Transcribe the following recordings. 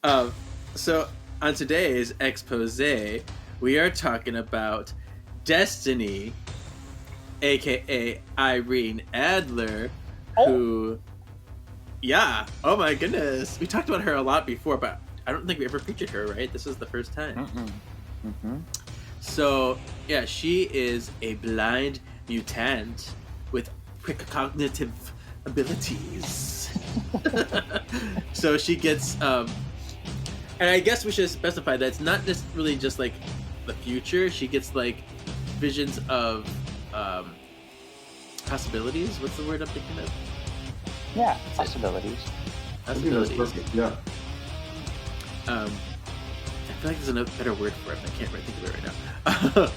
Um, so on today's expose, we are talking about Destiny, aka Irene Adler, who, oh my goodness, we talked about her a lot before, but I don't think we ever featured her, right? This is the first time. Mm-hmm. So yeah, she is a blind mutant with precognitive abilities. So she gets and I guess we should specify that it's not just really just like the future. She gets like visions of possibilities. What's the word I'm thinking of? Yeah, possibilities. I think that's perfect. Yeah. I feel like there's a better word for it, but I can't really think of it right now.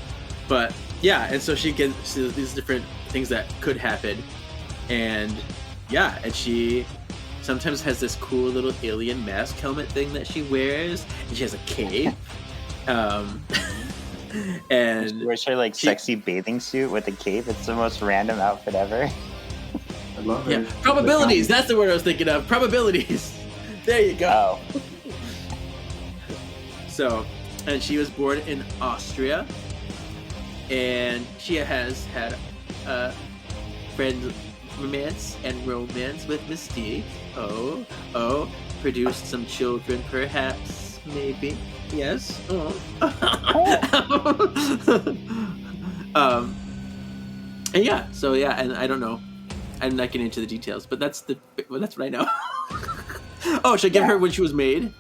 But yeah, and so she gets these different things that could happen, and yeah, and she sometimes has this cool little alien mask helmet thing that she wears, and she has a cape. And she wears her sexy bathing suit with a cape. It's the most random outfit ever. I love it. Yeah, probabilities. That's the word I was thinking of. Probabilities. There you go. Oh. So, and she was born in Austria, and she has had a friend romance with Mystique. Oh, produced some children, perhaps, maybe. Yes. Oh. And yeah, so yeah, and I don't know. I'm not getting into the details, but that's what I know. Oh, should I give her when she was made?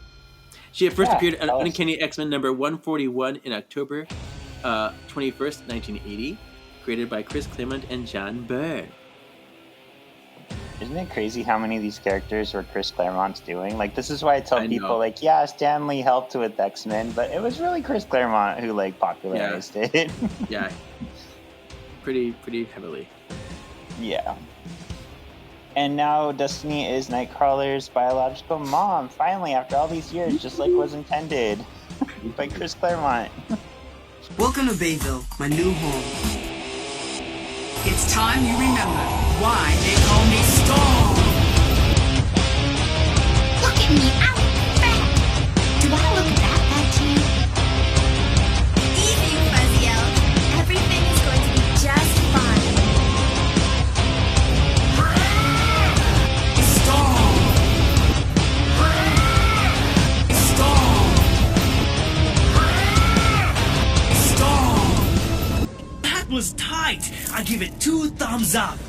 She had first appeared on Uncanny X-Men number 141 in October 21st, 1980, created by Chris Claremont and John Byrne. Isn't it crazy how many of these characters were Chris Claremont's doing? This is why I tell people, yeah, Stan Lee helped with X-Men, but it was really Chris Claremont who, popularized it. Yeah. Pretty heavily. Yeah. And now Destiny is Nightcrawler's biological mom, finally, after all these years, just like was intended by Chris Claremont. Welcome to Bayville, my new home. It's time you remember why they call me Storm. Look at me, I look fat. Do I look that bad to you? Easy, you fuzzy elf. Everything is going to be just fine. Was tight. I give it 2 thumbs up.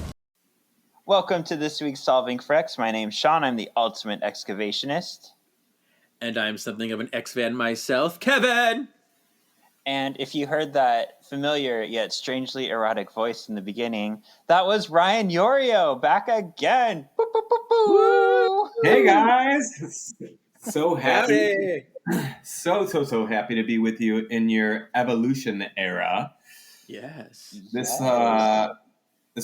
Welcome to this week's Solving for X. My name's Shawn. I'm the ultimate excavationist. And I'm something of an X-fan myself, Kevin! And if you heard that familiar yet strangely erotic voice in the beginning, that was Ryan Eorio back again. Boop, boop, boop, boop. Hey guys! So happy. Howdy. So happy to be with you in your evolution era. Yes. This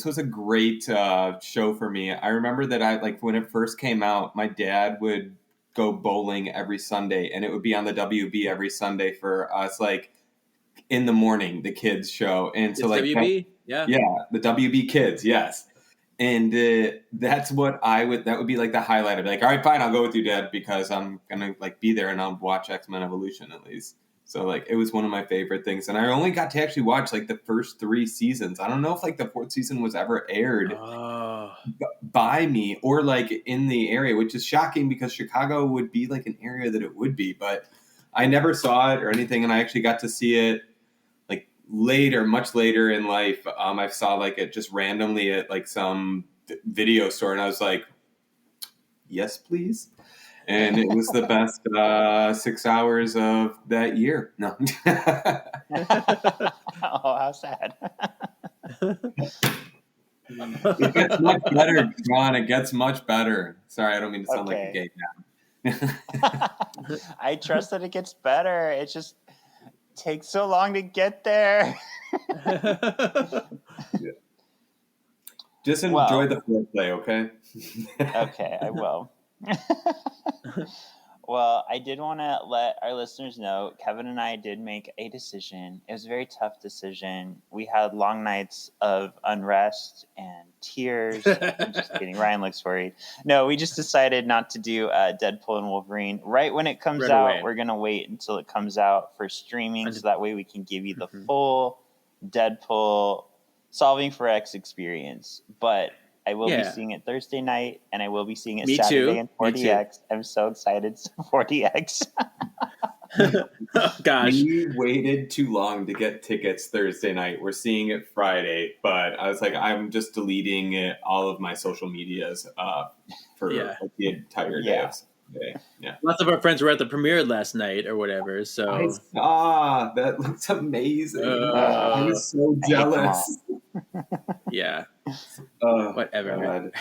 was a great show for me. I remember that when it first came out, my dad would go bowling every Sunday, and it would be on the WB every Sunday for us, in the morning, the kids show. And so WB? Yeah, the WB kids, yes. And that's what that would be the highlight. I'd be all right, fine, I'll go with you, Dad, because I'm gonna be there and I'll watch X-Men Evolution at least. So it was one of my favorite things, and I only got to actually watch the first 3 seasons. I don't know if the 4th season was ever aired by me or in the area, which is shocking because Chicago would be an area that it would be, but I never saw it or anything, and I actually got to see it later, much later in life. I saw it just randomly at some video store, and I was like, yes, please. And it was the best 6 hours of that year. No. Oh, how sad. It gets much better, John. It gets much better. Sorry, I don't mean to sound like a gay now. I trust that it gets better. It just takes so long to get there. Yeah. Just enjoy the foreplay, okay? Okay, I will. Well, I did want to let our listeners know Kevin and I did make a decision. It was a very tough decision. We had long nights of unrest and tears. I'm just kidding. Ryan looks worried. No, we just decided not to do Deadpool and Wolverine right when it comes Right out. away. We're going to wait until it comes out for streaming so that way we can give you the full Deadpool Solving for X experience. But I will be seeing it Thursday night, and I will be seeing it Me Saturday too. in Me too. 4DX. I'm so excited for 4DX. Oh, gosh. We waited too long to get tickets Thursday night. We're seeing it Friday, but I was like, I'm just deleting all of my social medias for Yeah. like, the entire day of Sunday. Yeah. Lots of our friends were at the premiere last night or whatever, so I saw that looks amazing. I was so I hate them jealous. yeah, Oh, whatever. God.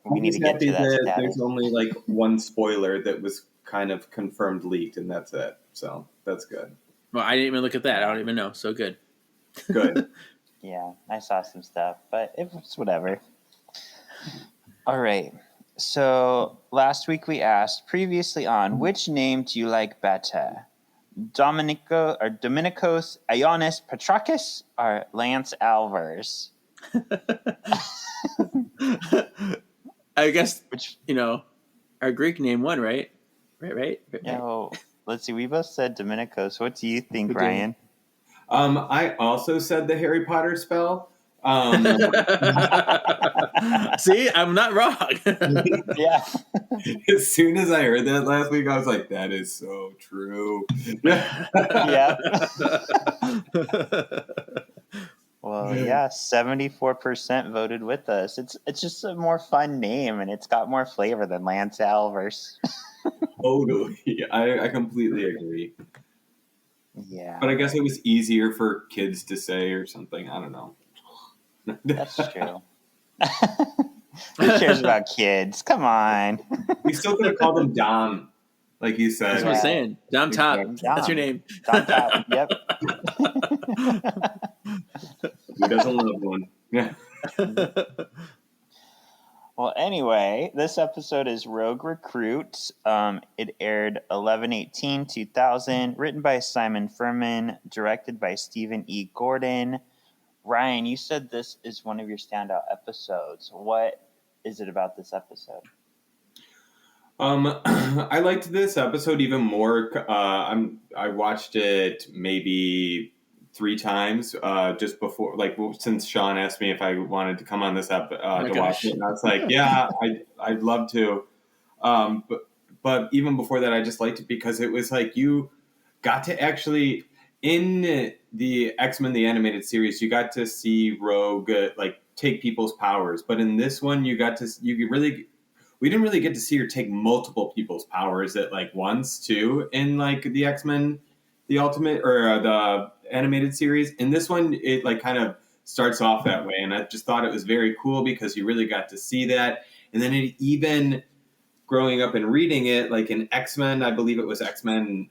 We need to get to that status. There's only like one spoiler that was kind of confirmed leaked, and that's it. So that's good. Well, I didn't even look at that. I don't even know. So good. Good. Yeah, I saw some stuff, but it's whatever. All right. So last week we asked previously on which name do you like better? Dominikos Ioannis Petrakis or Lance Alvers? I guess Which our Greek name won, right? Right. no, let's see. We both said Dominikos. What do you think, We did. Ryan? I also said the Harry Potter spell. See, I'm not wrong. Yeah. As soon as I heard that last week, I was like, "That is so true." Yeah. Well, yeah, 74% voted with us. It's just a more fun name, and it's got more flavor than Lance Alvers. Totally, I completely agree. Yeah, But I guess it was easier for kids to say or something. I don't know. that's true. Who cares about kids? Come on. We still could have called him Dom, like you said. That's what I'm saying. Dom Top. Dom. That's your name. Dom Top. Yep. Who doesn't love one? Yeah. Well, anyway, this episode is Rogue Recruit. It aired 11/18/2000, written by Simon Furman, directed by Stephen E. Gordon. Ryan, you said this is one of your standout episodes. What is it about this episode? I liked this episode even more. I watched it maybe 3 times just before, like since Shawn asked me if I wanted to come on this to watch it, and I was like, yeah, I'd love to. But even before that, I just liked it because it was like you got to actually, in the X-Men the animated series, you got to see Rogue like take people's powers, but in this one, we didn't really get to see her take multiple people's powers at like once too. In like the X-Men, the Ultimate or the animated series. In this one, it like kind of starts off that way, and I just thought it was very cool because you really got to see that. And then it even growing up and reading it, like in X-Men, I believe it was X-Men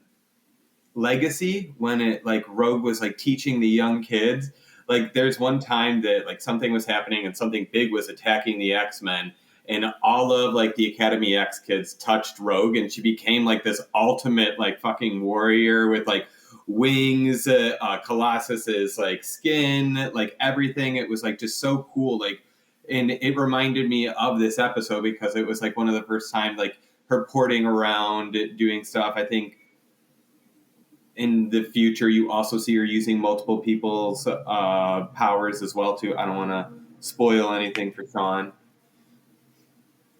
Legacy, when it like Rogue was like teaching the young kids. Like there's one time that like something was happening and something big was attacking the X-Men, and all of like the Academy X kids touched Rogue, and she became like this ultimate like fucking warrior with like wings, Colossus's like skin, like everything. It was like just so cool. Like, and it reminded me of this episode because it was like one of the first times like her porting around, doing stuff. I think in the future you also see her using multiple people's powers as well too. I don't want to spoil anything for Shawn,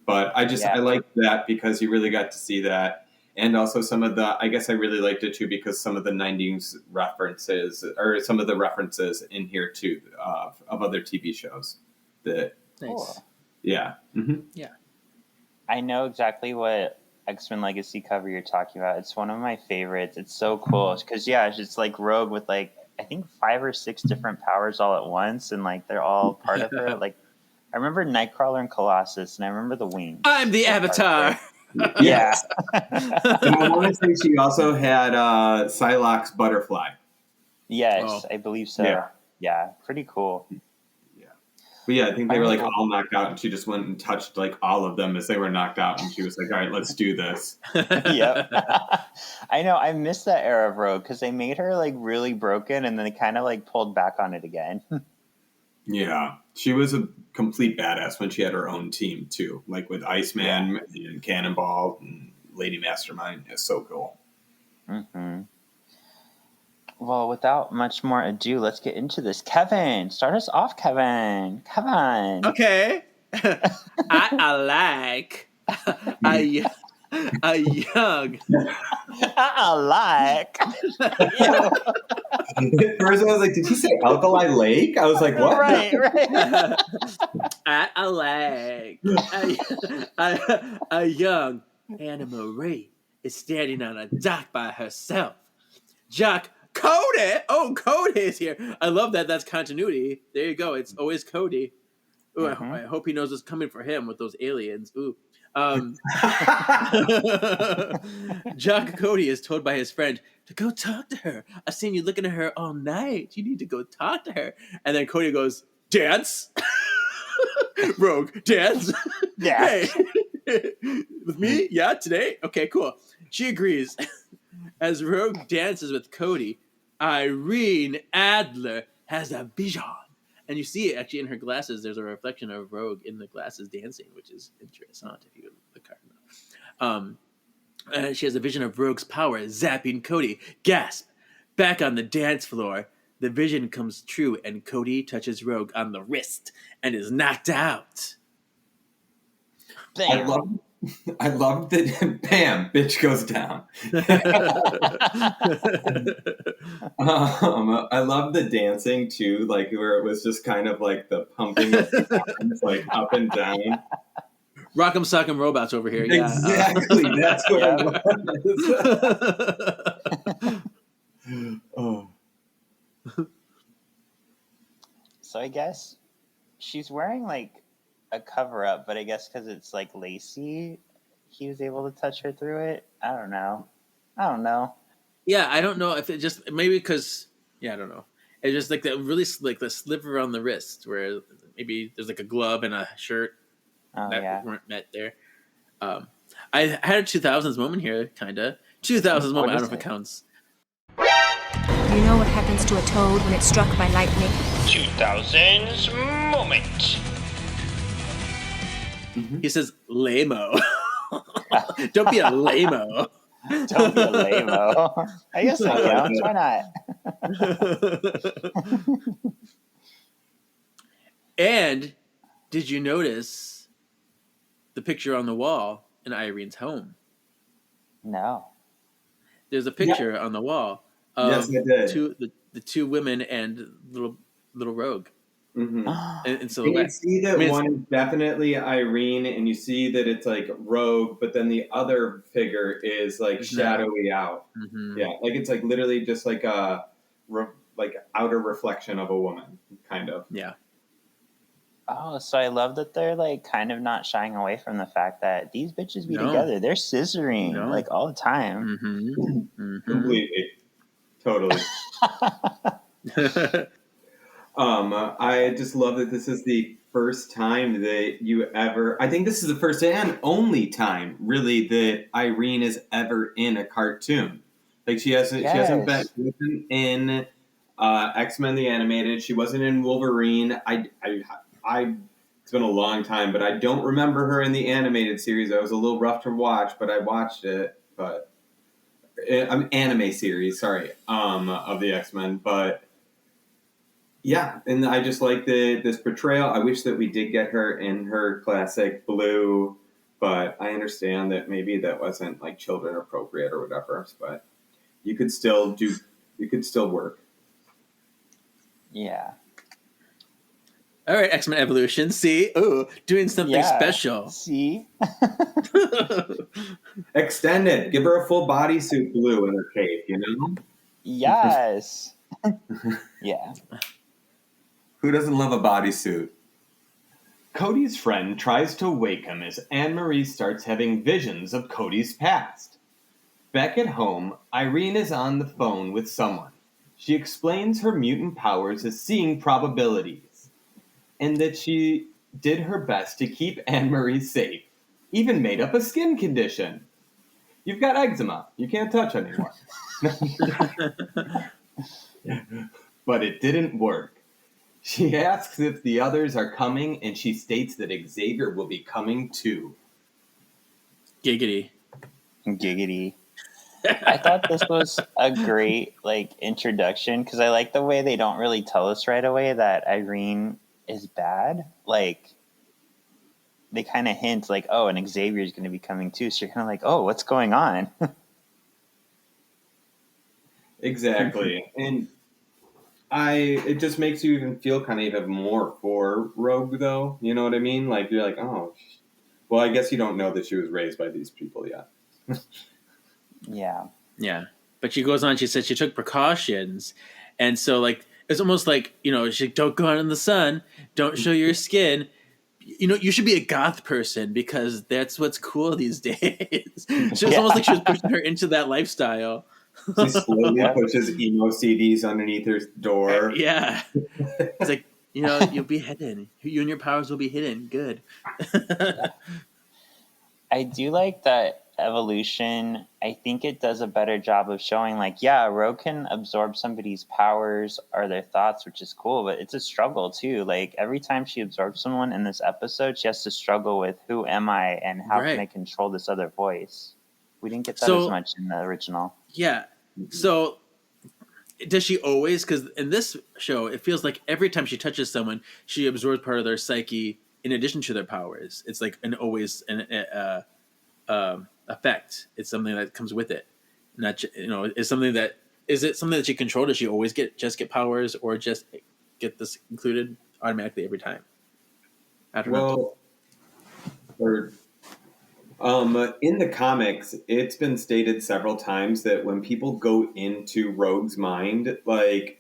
but I liked that because you really got to see that. And also I guess I really liked it too because some of the 90s references, or some of the references in here too, of other TV shows. Nice. Cool. Yeah. Mm-hmm. Yeah. I know exactly what X-Men Legacy cover you're talking about. It's one of my favorites. It's so cool because it's like Rogue with like I think 5 or 6 different powers all at once, and like they're all part of her. Like I remember Nightcrawler and Colossus, and I remember the wings. I'm the Avatar. Yeah. And I want to say she also had Psylocke's butterfly. Yes, Oh. I believe so. Yeah. Yeah, pretty cool. Yeah. But yeah, I think they were like all knocked out, and she just went and touched like all of them as they were knocked out, and she was like, "All right, let's do this." Yep. I know. I missed that era of Rogue because they made her like really broken, and then they kind of like pulled back on it again. Yeah, she was a complete badass when she had her own team too, like with Iceman and Cannonball and Lady Mastermind. It's so cool. Mm-hmm. Well, without much more ado, let's get into this. Kevin, start us off, Kevin. Okay. I like a young. I like. At first, I was like, "Did he say Alkali Lake?" I was like, "What?" Right. I like a young Anna Marie is standing on a dock by herself. Jock Cody! Oh, Cody is here. I love that. That's continuity. There you go. It's always Cody. Ooh, I hope he knows what's coming for him with those aliens. Ooh. Jock Cody is told by his friend to go talk to her. I've seen you looking at her all night. You need to go talk to her. And then Cody goes, dance? Rogue, dance? Yeah. Hey. With me? Yeah, today? Okay, cool. She agrees. As Rogue dances with Cody, Irene Adler has a vision. And you see it actually in her glasses. There's a reflection of Rogue in the glasses dancing, which is interesting if you look hard enough. She has a vision of Rogue's power zapping Cody. Gasp! Back on the dance floor, the vision comes true, and Cody touches Rogue on the wrist and is knocked out. Bam. I love that. Bam! Bitch goes down. I love the dancing too, like where it was just kind of like the pumping of the arms, like up and down. Rock'em Sock'em Robots over here. Yeah. Exactly. That's what I was. Oh. So I guess she's wearing like a cover up, but I guess because it's like lacy, he was able to touch her through it. I don't know. Yeah, I don't know if it just maybe because I don't know. It's just like that really like the sliver on the wrist where maybe there's like a glove and a shirt that weren't met there. I had a 2000s moment here, kinda 2000s moment. I don't know if it counts. You know what happens to a toad when it's struck by lightning? 2000s moment. Mm-hmm. He says lame-o. Don't be a lame-o. Don't be a lame-o. I guess that counts. Why not? And did you notice the picture on the wall in Irene's home? No. There's a picture on the wall of Yes, I did. the two women and little Rogue. Mm-hmm. And so you see that one is definitely Irene, and you see that it's like Rogue, but then the other figure is like shadowy out. Mm-hmm. Yeah, like it's like literally just like a outer reflection of a woman, kind of. Yeah. Oh, so I love that they're like kind of not shying away from the fact that these bitches be together. They're scissoring like all the time. Mm-hmm. Mm-hmm. Completely, totally. I just love that this is the first time that you ever. I think this is the first and only time, really, that Irene is ever in a cartoon. Like she hasn't been in X-Men the Animated. She wasn't in Wolverine. It's been a long time, but I don't remember her in the animated series. It was a little rough to watch, but I watched it. But anime series, sorry, of the X-Men, but. Yeah, and I just like this portrayal. I wish that we did get her in her classic blue, but I understand that maybe that wasn't like children appropriate or whatever. But you could still work. Yeah. All right, X-Men Evolution. See, doing something special. See, Extended. Give her a full bodysuit blue in her cape. You know. Yes. Yeah. Who doesn't love a bodysuit? Cody's friend tries to wake him as Anne-Marie starts having visions of Cody's past. Back at home, Irene is on the phone with someone. She explains her mutant powers as seeing probabilities. and that she did her best to keep Anne-Marie safe, even made up a skin condition. You've got eczema. You can't touch anyone. But it didn't work. She asks if the others are coming, and she states that Xavier will be coming too. Giggity. Giggity. I thought this was a great introduction because I like the way they don't really tell us right away that Irene is bad. Like they kind of hint oh, and Xavier is going to be coming too. So you're kind of like, oh, what's going on? Exactly. And it just makes you even feel kind of even more for Rogue, though. You know what I mean? Like, you're like, oh, well, I guess you don't know that she was raised by these people yet. Yeah. Yeah. But she goes on, she said she took precautions. And so, it's almost like, she don't go out in the sun, don't show your skin. You should be a goth person because that's what's cool these days. She was almost like she was pushing her into that lifestyle. She slowly pushes emo CDs underneath her door. Yeah. It's like, you'll be hidden. You and your powers will be hidden. Good. I do like that evolution. I think it does a better job of showing Rogue can absorb somebody's powers or their thoughts, which is cool, but it's a struggle too. Like every time she absorbs someone in this episode, she has to struggle with who am I and how can I control this other voice. We didn't get that as much in the original. Yeah. So does she always? Because in this show, it feels like every time she touches someone, she absorbs part of their psyche in addition to their powers. It's like an effect. It's something that comes with it. Not is it something that she controlled? Does she always get powers, or just get this included automatically every time? I don't know. In the comics, it's been stated several times that when people go into Rogue's mind, I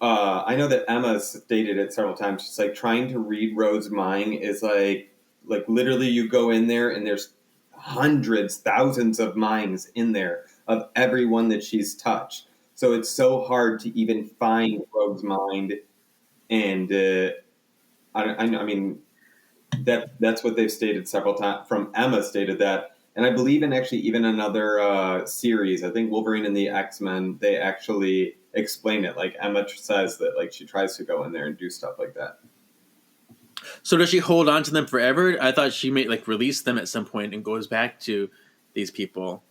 know that Emma stated it several times. She's like trying to read Rogue's mind is like literally you go in there and there's hundreds, thousands of minds in there of everyone that she's touched. So it's so hard to even find Rogue's mind. And I mean, that's what they've stated several times. From Emma stated that. And I believe in actually even another series, I think Wolverine and the X-Men, they actually explain it. Like Emma says that she tries to go in there and do stuff like that. So does she hold on to them forever? I thought she may release them at some point and goes back to these people.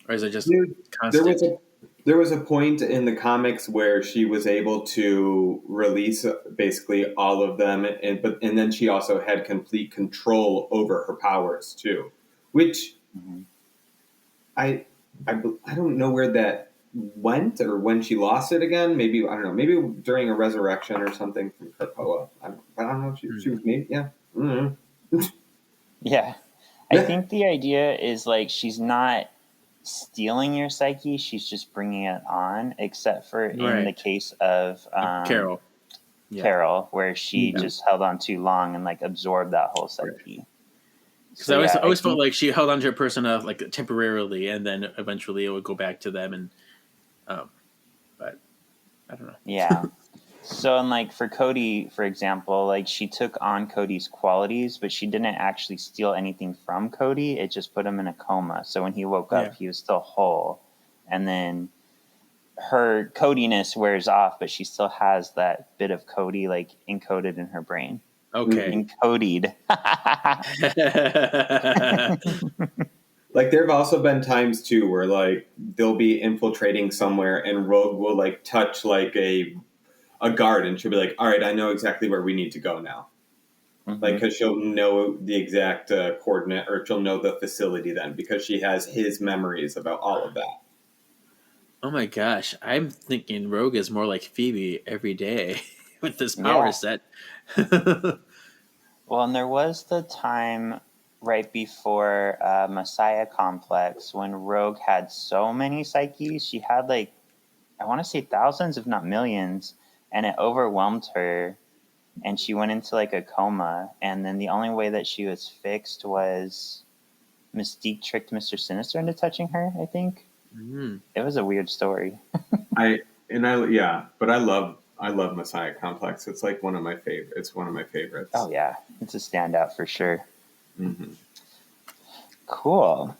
Or is it just constant? There was a point in the comics where she was able to release basically all of them, and then she also had complete control over her powers too, which I don't know where that went or when she lost it again. Maybe I don't know. Maybe during a resurrection or something from Krakoa. I don't know. She was maybe Yeah, I think the idea is she's not stealing your psyche, she's just bringing it on, except for in the case of Carol, where she just held on too long and absorbed that whole psyche. Because I always felt like she held on to her persona temporarily, and then eventually it would go back to them, and but I don't know. Yeah. So, and for Cody, for example, she took on Cody's qualities, but she didn't actually steal anything from Cody. It just put him in a coma. So when he woke up, he was still whole. And then her Codiness wears off, but she still has that bit of Cody encoded in her brain. Okay. Encoded. There have also been times too where they'll be infiltrating somewhere and Rogue will touch a guard and she'll be like, all right, I know exactly where we need to go now. Because she'll know the exact coordinate, or she'll know the facility then because she has his memories about all of that. Oh my gosh. I'm thinking Rogue is more like Phoebe every day with this power set. Well, and there was the time right before Messiah Complex when Rogue had so many psyches. She had I want to say thousands, if not millions. And it overwhelmed her, and she went into a coma. And then the only way that she was fixed was Mystique tricked Mr. Sinister into touching her, I think. It was a weird story. But I love I love Messiah Complex. It's like one of my favorite. It's one of my favorites. Oh yeah, it's a standout for sure. Mm-hmm. Cool.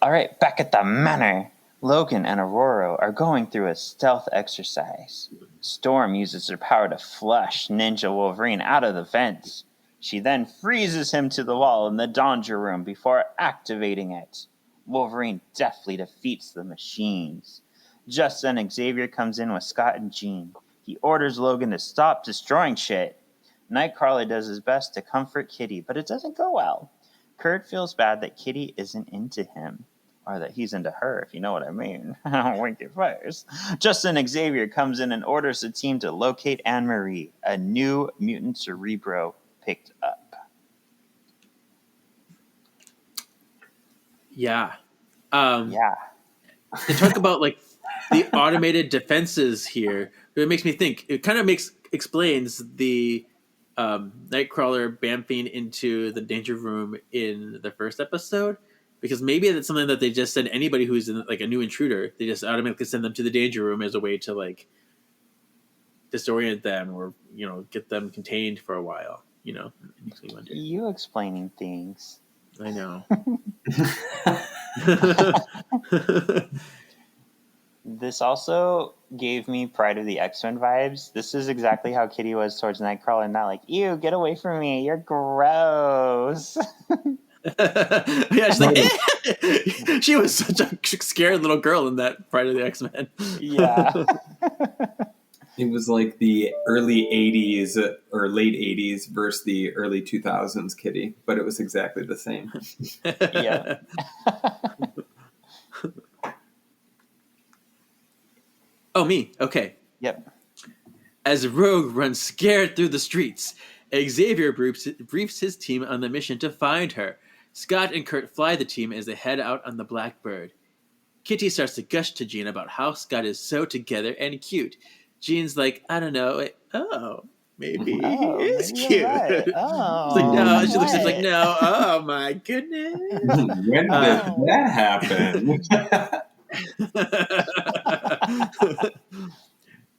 All right, back at the manor, Logan and Aurora are going through a stealth exercise. Storm uses her power to flush Ninja Wolverine out of the vents. She then freezes him to the wall in the danger room before activating it. Wolverine deftly defeats the machines. Just then, Xavier comes in with Scott and Jean. He orders Logan to stop destroying shit. Nightcrawler does his best to comfort Kitty, but it doesn't go well. Kurt feels bad that Kitty isn't into him. Or that he's into her, if you know what I mean. Wink it first. Just then, Xavier comes in and orders the team to locate Anne-Marie, a new mutant Cerebro picked up. Yeah. Yeah. To talk about like the automated defenses here, it makes me think. It kind of explains the Nightcrawler bamfing into the danger room in the first episode, because maybe that's something that they just send anybody who's in, like a new intruder. They just automatically send them to the danger room as a way to like disorient them or get them contained for a while. It makes me wonder. You explaining things. I know. This also gave me Pride of the X-Men vibes. This is exactly how Kitty was towards Nightcrawler, not like, ew, get away from me, you're gross. Yeah, she's like, eh! She was such a scared little girl in that Pride of the X-Men. Yeah. It was like the early 80s or late 80s versus the early 2000s Kitty, but it was exactly the same. Yeah. Oh, me. Okay. Yep. As Rogue runs scared through the streets, Xavier briefs his team on the mission to find her. Scott and Kurt fly the team as they head out on the Blackbird. Kitty starts to gush to Jean about how Scott is so together and cute. Jean's like, I don't know. Maybe he is cute. Right. Oh, She's like, no. She looks at him like, no. Oh my goodness. When did that happen?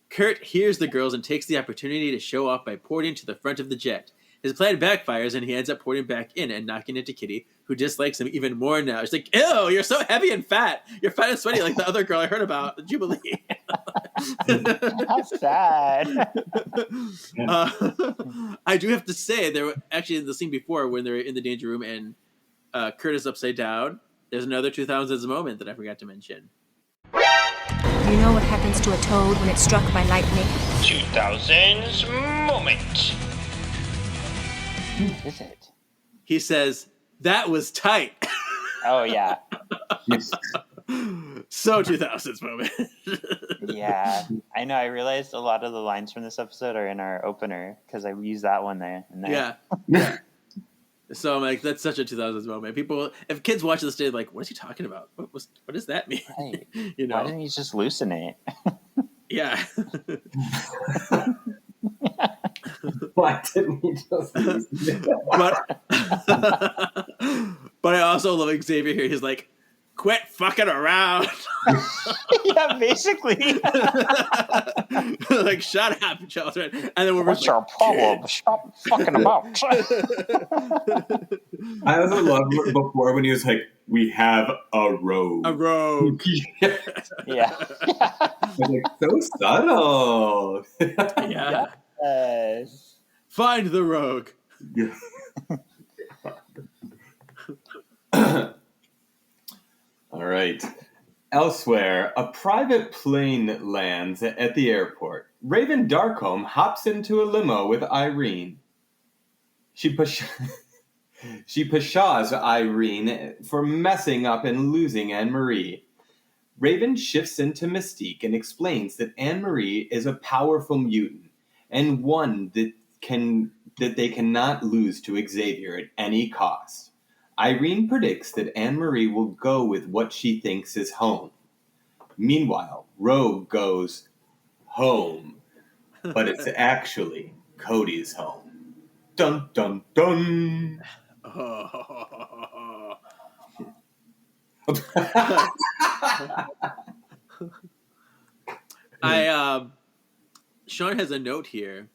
Kurt hears the girls and takes the opportunity to show off by porting to the front of the jet. His plan backfires and he ends up porting back in and knocking into Kitty, who dislikes him even more now. She's like, ew, you're so heavy and fat. You're fat and sweaty like the other girl I heard about, the Jubilee. How sad. I do have to say, there were actually in the scene before when they're in the danger room and Kurt is upside down. There's another 2000s moment that I forgot to mention. You know what happens to a toad when it's struck by lightning? 2000s moment. Is it? He says, that was tight. Oh, yeah. So 2000s moment. Yeah. I know. I realized a lot of the lines from this episode are in our opener because I used that one there. And there. Yeah. So I'm like, that's such a 2000s moment. People, if kids watch this, they're like, what is he talking about? What does that mean? Right. Why didn't you just loosen it? Yeah. Why didn't he just loosen it? But I also love Xavier here. He's like, quit fucking around. Yeah, basically. Like, shut up, children. And then we're What's your problem? Stop fucking about. I also loved before when he was like, we have a rogue. A rogue. Yeah. Like, so subtle. Yeah. Yes. Find the rogue. Yeah. All right. Elsewhere, a private plane lands at the airport. Raven Darkholme hops into a limo with Irene. She pshaws Irene for messing up and losing Anne-Marie. Raven shifts into Mystique and explains that Anne-Marie is a powerful mutant and one that they cannot lose to Xavier at any cost. Irene predicts that Anne-Marie will go with what she thinks is home. Meanwhile, Rogue goes home, but it's actually Cody's home. Dun, dun, dun. Shawn has a note here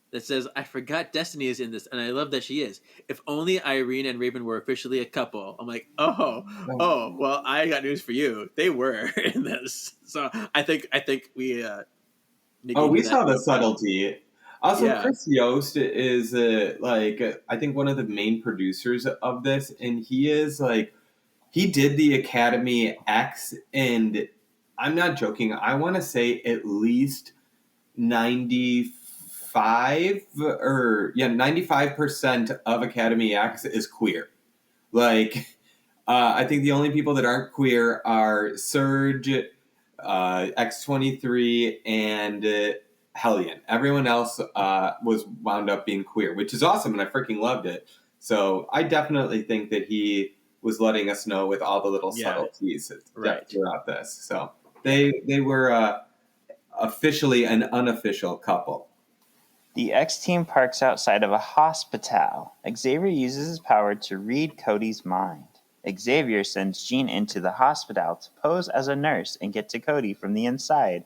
that says, "I forgot Destiny is in this, and I love that she is. If only Irene and Raven were officially a couple." I'm like, oh, well, I got news for you. They were in this, so I think we We that saw the real quick. subtlety. Also, Yeah. Chris Yost is I think one of the main producers of this, and he is he did the Academy X, and I'm not joking. I want to say at least 95% of Academy X is queer. I think the only people that aren't queer are Surge, X-23, and Hellion. Everyone else was wound up being queer, which is awesome, and I freaking loved it. So I definitely think that he was letting us know with all the little subtleties throughout this. So they were officially an unofficial couple. The X-Team parks outside of a hospital. Xavier uses his power to read Cody's mind. Xavier sends Jean into the hospital to pose as a nurse and get to Cody from the inside.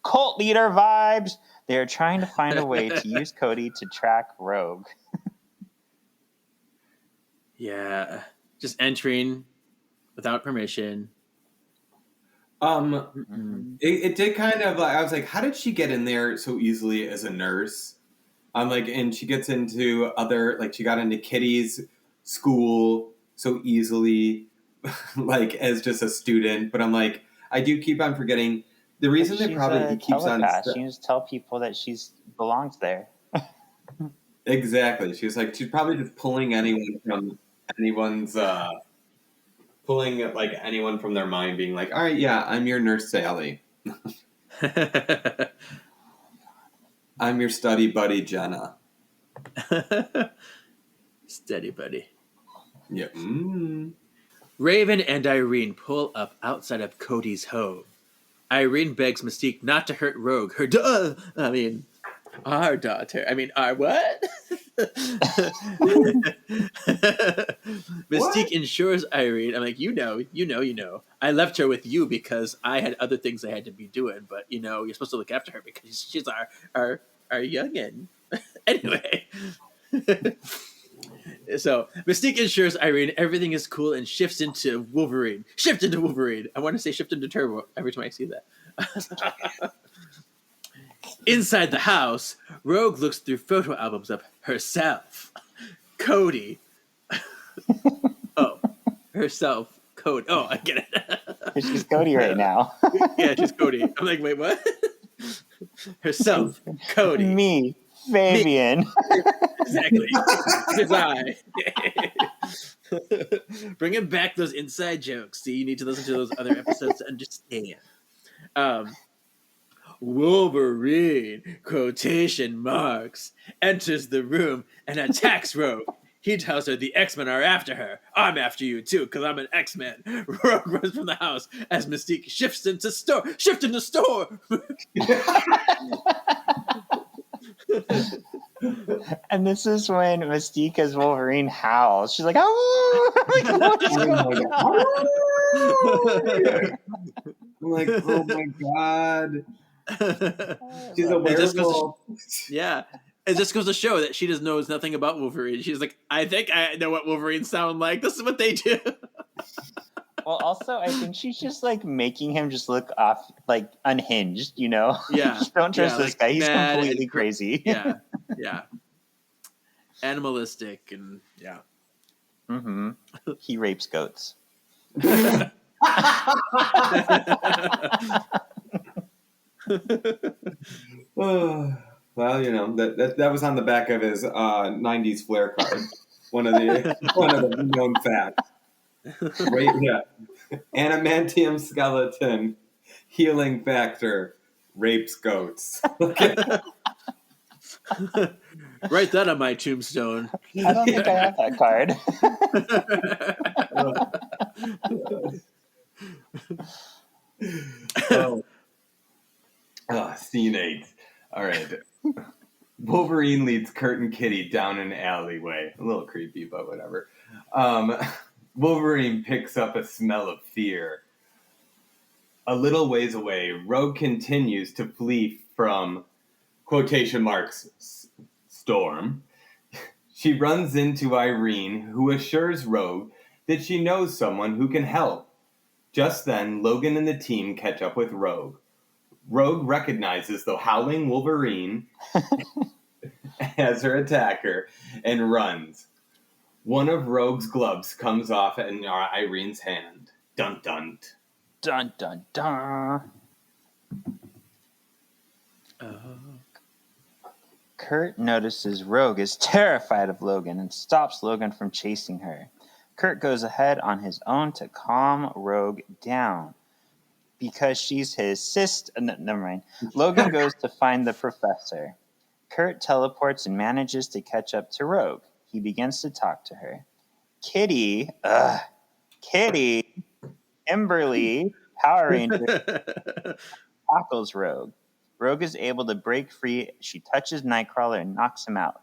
Cult leader vibes! They are trying to find a way to use Cody to track Rogue. Yeah, just entering without permission. It did kind of I was like, how did she get in there so easily as a nurse? And she gets into other, she got into Kitty's school so easily, as just a student. But I'm like, I do keep on forgetting the reason that probably he keeps on. She can just tell people that she's belongs there. Exactly. She's probably just pulling anyone from anyone's, anyone from their mind, being like, all right, yeah, I'm your nurse Sally. I'm your study buddy, Jenna. Steady buddy. Yeah. Raven and Irene pull up outside of Cody's home. Irene begs Mystique not to hurt Rogue, our daughter. Our what? Mystique ensures Irene. I'm like, you know. I left her with you because I had other things I had to be doing, but you're supposed to look after her because she's our youngin. Anyway. So Mystique ensures Irene everything is cool and shifts into Wolverine. I want to say shift into Turbo every time I see that. Inside the house, Rogue looks through photo albums of herself, Cody. Herself, Cody. Oh, I get it. She's Cody right now. Yeah, she's Cody. I'm like, wait, what? Herself, Cody. Me, Fabian. Exactly. His eye. Bringing back those inside jokes. See, you need to listen to those other episodes to understand. Wolverine, quotation marks, enters the room and attacks Rogue. He tells her the X-Men are after her. I'm after you too, because I'm an X-Men. Rogue runs from the house as Mystique shifts into store. And this is when Mystique as Wolverine howls. She's like, oh! I'm like, oh my god. She's a werewolf. Yeah. It just goes to show that she just knows nothing about Wolverine. She's like, I think I know what Wolverines sound like. This is what they do. Well, also, I think she's just making him just look off, unhinged, Yeah. Just don't trust this guy. He's completely crazy. Yeah. Animalistic and yeah. Mm-hmm. He rapes goats. Well, that was on the back of his 90s flair card. One of the known facts. Right, yeah. Adamantium skeleton, healing factor, rapes goats. Write that on my tombstone. I don't think I have that card. Scene 8. All right. Wolverine leads Kurt and Kitty down an alleyway. A little creepy, but whatever. Wolverine picks up a smell of fear. A little ways away, Rogue continues to flee from quotation marks, storm, she runs into Irene, who assures Rogue that she knows someone who can help. Just then, Logan and the team catch up with Rogue. Rogue recognizes the Howling Wolverine as her attacker and runs. One of Rogue's gloves comes off in Irene's hand. Dun dun. Dun dun dun. Kurt notices Rogue is terrified of Logan and stops Logan from chasing her. Kurt goes ahead on his own to calm Rogue down. Because she's his sister. No, never mind. Logan goes to find the professor. Kurt teleports and manages to catch up to Rogue. He begins to talk to her. Kitty, Kimberly, Power Ranger, tackles Rogue. Rogue is able to break free. She touches Nightcrawler and knocks him out.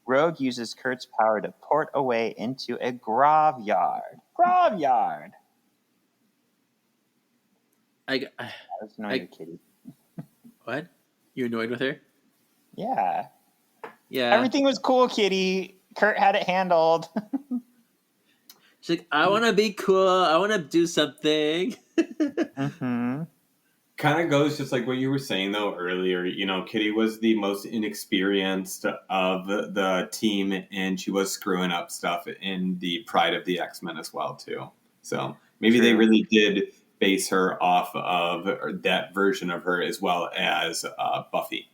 Rogue uses Kurt's power to port away into a graveyard. I was annoyed with Kitty. What? You annoyed with her? Yeah. Yeah. Everything was cool, Kitty. Kurt had it handled. She's like, I want to be cool. I want to do something. Mm-hmm. Kind of goes just like what you were saying, though, earlier. You know, Kitty was the most inexperienced of the team, and she was screwing up stuff in the Pride of the X-Men as well, too. So maybe they really did base her off of that version of her as well as Buffy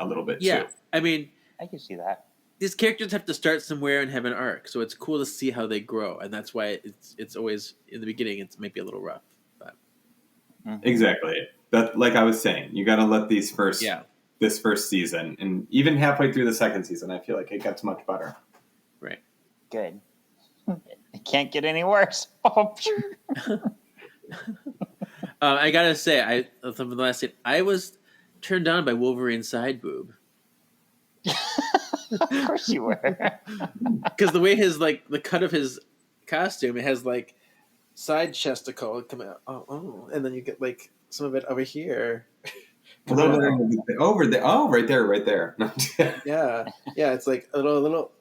a little bit, too. I mean, I can see that. These characters have to start somewhere and have an arc, so it's cool to see how they grow, and that's why it's always, in the beginning, it's maybe a little rough. But Exactly. That, like I was saying, you got to let this first season, and even halfway through the second season, I feel like it gets much better. Right. Good. It can't get any worse. I gotta say, from the last scene, I was turned on by Wolverine's side boob. Of course you were. Because the way the cut of his costume, it has side chesticle coming out. Oh, and then you get some of it over here. A little bit over there. Oh, right there. Yeah. It's like a little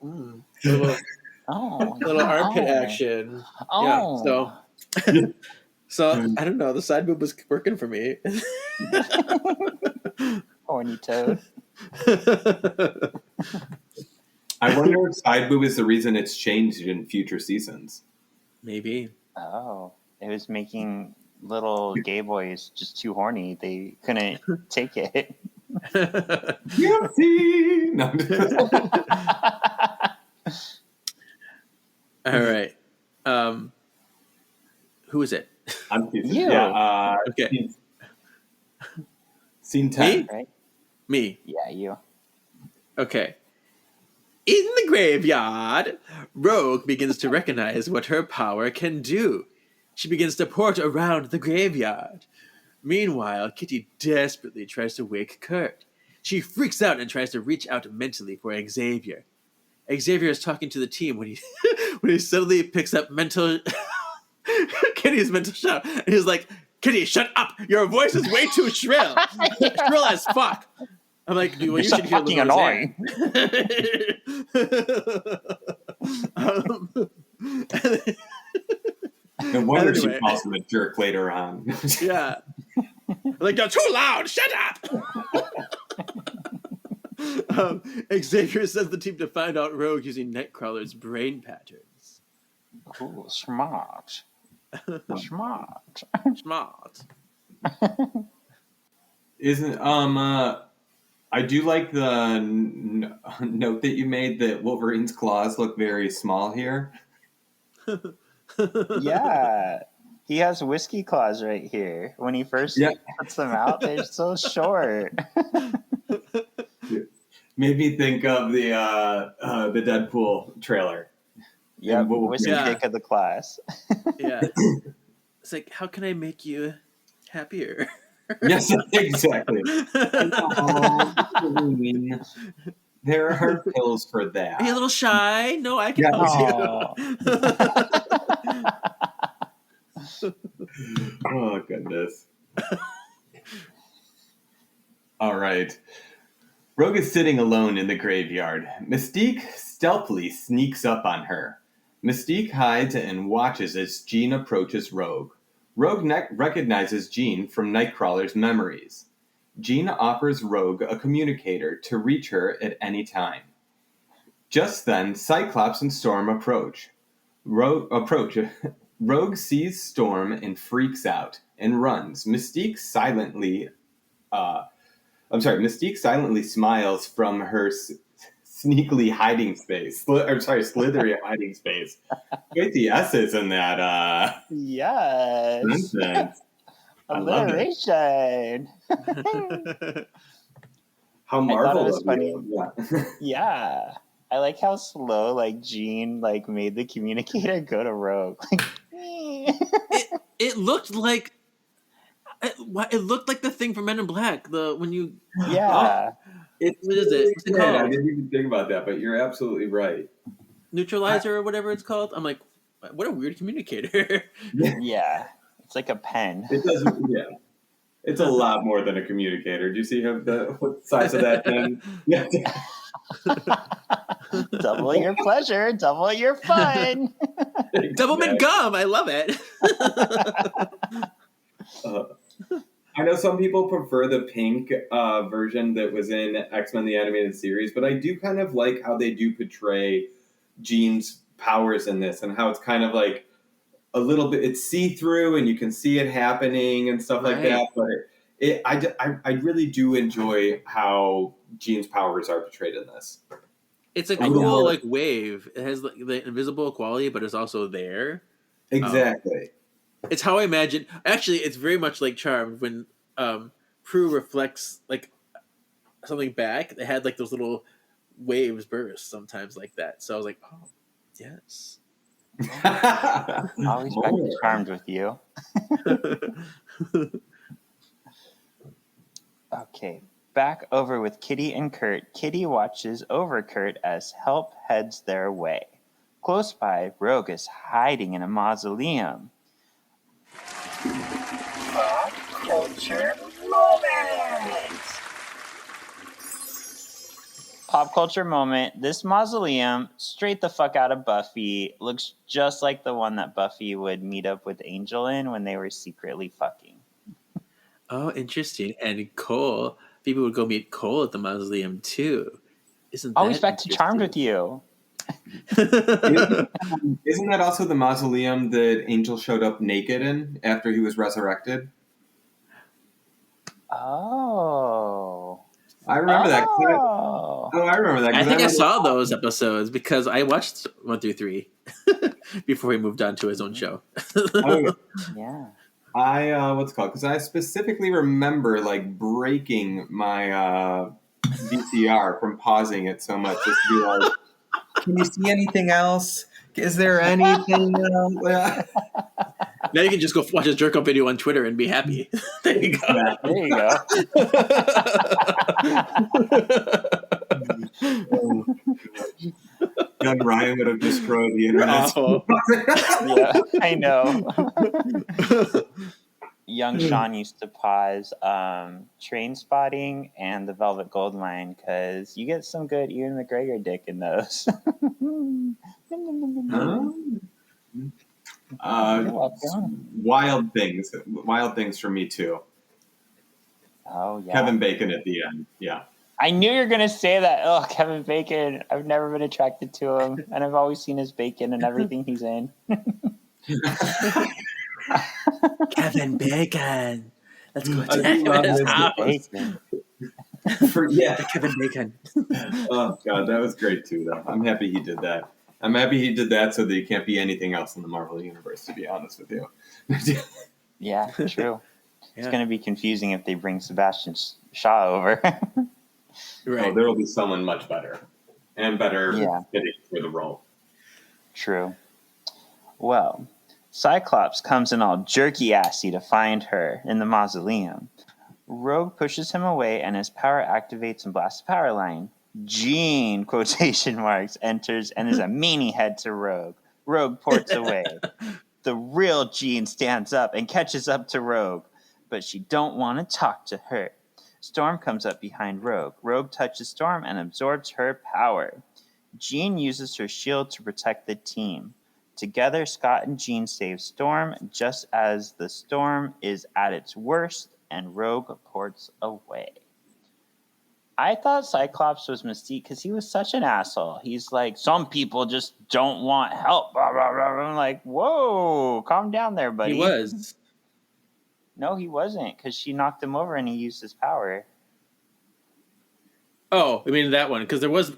armpit action. Oh. Yeah. So I don't know. The side boob was working for me. Horny toad. I wonder if side boob is the reason it's changed in future seasons. Maybe. Oh, it was making little gay boys just too horny. They couldn't take it. Guilty. No. All right. Who is it? I'm confused. You. Yeah. Okay. Scene 10. Me? Right? Me. Yeah, you. Okay. In the graveyard, Rogue begins to recognize what her power can do. She begins to port around the graveyard. Meanwhile, Kitty desperately tries to wake Kurt. She freaks out and tries to reach out mentally for Xavier. Xavier is talking to the team when he suddenly picks up Kitty's mental shout, and he's like, "Kitty, shut up! Your voice is way too shrill, shrill as fuck." I'm like, well, you should hear fucking annoying. No wonder she calls him a jerk later on. Yeah. Like, you're too loud! Shut up! Xavier sends the team to find out Rogue using Nightcrawler's brain patterns. Ooh, smart. Smart. Smart. Isn't I do like the note that you made that Wolverine's claws look very small here. Yeah. He has whiskey claws right here. When he first puts them out, they're so short. Made me think of the Deadpool trailer. Yeah, whiskey dick of the class. Yeah. It's like, how can I make you happier? Yes, exactly. There are pills for that. Are you a little shy? No, I can help you. Oh, goodness. All right. Rogue is sitting alone in the graveyard. Mystique stealthily sneaks up on her. Mystique hides and watches as Jean approaches Rogue. Rogue recognizes Jean from Nightcrawler's memories. Jean offers Rogue a communicator to reach her at any time. Just then, Cyclops and Storm approach. Rogue sees Storm and freaks out and runs. Mystique silently smiles from her sneakily hiding space. Slithery hiding space. Wait, the S's in that. Yes. Nonsense. I love it. Alliteration. How I thought Marvel it was of funny. you. Yeah. Yeah. I like how slow, like, Jean, like, made the communicator go to Rogue. It looked like the thing from Men in Black. When you Yeah. what is it? What's it I called? didn't even think about that, but you're absolutely right. Neutralizer or whatever it's called. I'm like, what a weird communicator. Yeah. It's like a pen. It does, yeah. It's a lot more than a communicator. Do you see what size of that thing? Yeah. Double your pleasure, double your fun. Doublemint gum. I love it. I know some people prefer the pink version that was in X-Men the Animated Series, but I do kind of like how they do portray Jean's powers in this and how it's kind of like a little bit, it's see-through and you can see it happening and stuff like that, but I really do enjoy how Jean's powers are portrayed in this. It's a cool like wave. It has the invisible quality, but it's also there. Exactly. It's how I imagine. Actually, it's very much like Charmed when Prue reflects like something back. They had like those little waves burst sometimes like that. So I was like, oh, yes. Always back to Charmed with you. Okay, back over with Kitty and Kurt. Kitty watches over Kurt as help heads their way. Close by, Rogue is hiding in a mausoleum. Pop culture moment. Pop culture moment. This mausoleum, straight the fuck out of Buffy, looks just like the one that Buffy would meet up with Angel in when they were secretly fucking. Oh, interesting. And Cole, people would go meet Cole at the mausoleum too. Isn't that always back to Charmed with you? Isn't that also the mausoleum that Angel showed up naked in after he was resurrected? Oh. I remember that. I remember that. I think I saw those episodes because I watched 1 through 3 before he moved on to his own show. Yeah. What's it called? Because I specifically remember like breaking my VCR from pausing it so much just to be like, can you see anything else? Is there anything else? Now you can just go watch his jerk up video on Twitter and be happy. There you go. Yeah, there you go. Young Ryan would have destroyed the internet. Awful. Yeah, I know. Young Shawn used to pause Train Spotting and the Velvet Goldmine because you get some good Ewan McGregor dick in those. Wild things for me too. Oh yeah, Kevin Bacon at the end. Yeah, I knew you were gonna say that. Oh, Kevin Bacon. I've never been attracted to him, and I've always seen his bacon and everything he's in. Kevin Bacon. Let's go to his house. Kevin Bacon. Oh God, that was great too. Though I'm happy he did that. I'm happy he did that so that he can't be anything else in the Marvel universe. To be honest with you. Yeah, true. It's going to be confusing if they bring Sebastian Shaw over. Right. Oh, there will be someone much better and better fitting for the role. True. Well, Cyclops comes in all jerky-assy to find her in the mausoleum. Rogue pushes him away and his power activates and blasts the power line. Jean, quotation marks, enters and is a meanie head to Rogue. Rogue ports away. The real Jean stands up and catches up to Rogue, but she don't want to talk to her. Storm comes up behind Rogue. Rogue touches Storm and absorbs her power. Jean uses her shield to protect the team. Together, Scott and Jean save Storm just as the storm is at its worst and Rogue ports away. I thought Cyclops was Mystique because he was such an asshole. He's like, some people just don't want help. Blah, blah, blah. I'm like, whoa, calm down there, buddy. He was. No, he wasn't because she knocked him over and he used his power. Oh, I mean that one because he was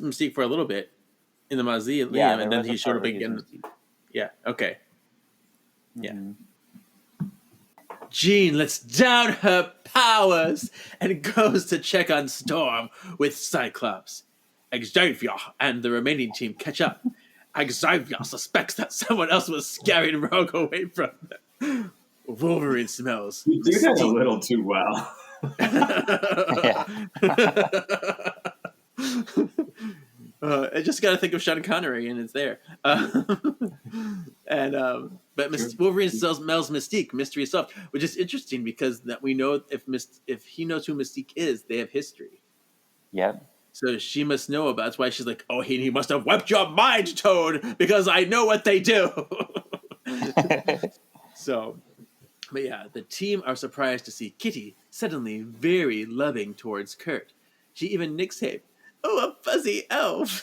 Mystique for a little bit in the mausoleum, and then he showed up again. Yeah. Okay. Yeah. Mm-hmm. Jean lets down her powers and goes to check on Storm with Cyclops. Xavier and the remaining team catch up. Xavier suspects that someone else was scaring Rogue away from them. Wolverine smells. You do that a little too well. I just got to think of Sean Connery, and it's there. Wolverine smells Mystique, mystery itself, which is interesting because that we know if he knows who Mystique is, they have history. Yep. So she must know about. That's why she's like, "Oh, he must have wiped your mind, Toad, because I know what they do." So, but yeah, the team are surprised to see Kitty suddenly very loving towards Kurt. She even nicks him. Oh, a fuzzy elf.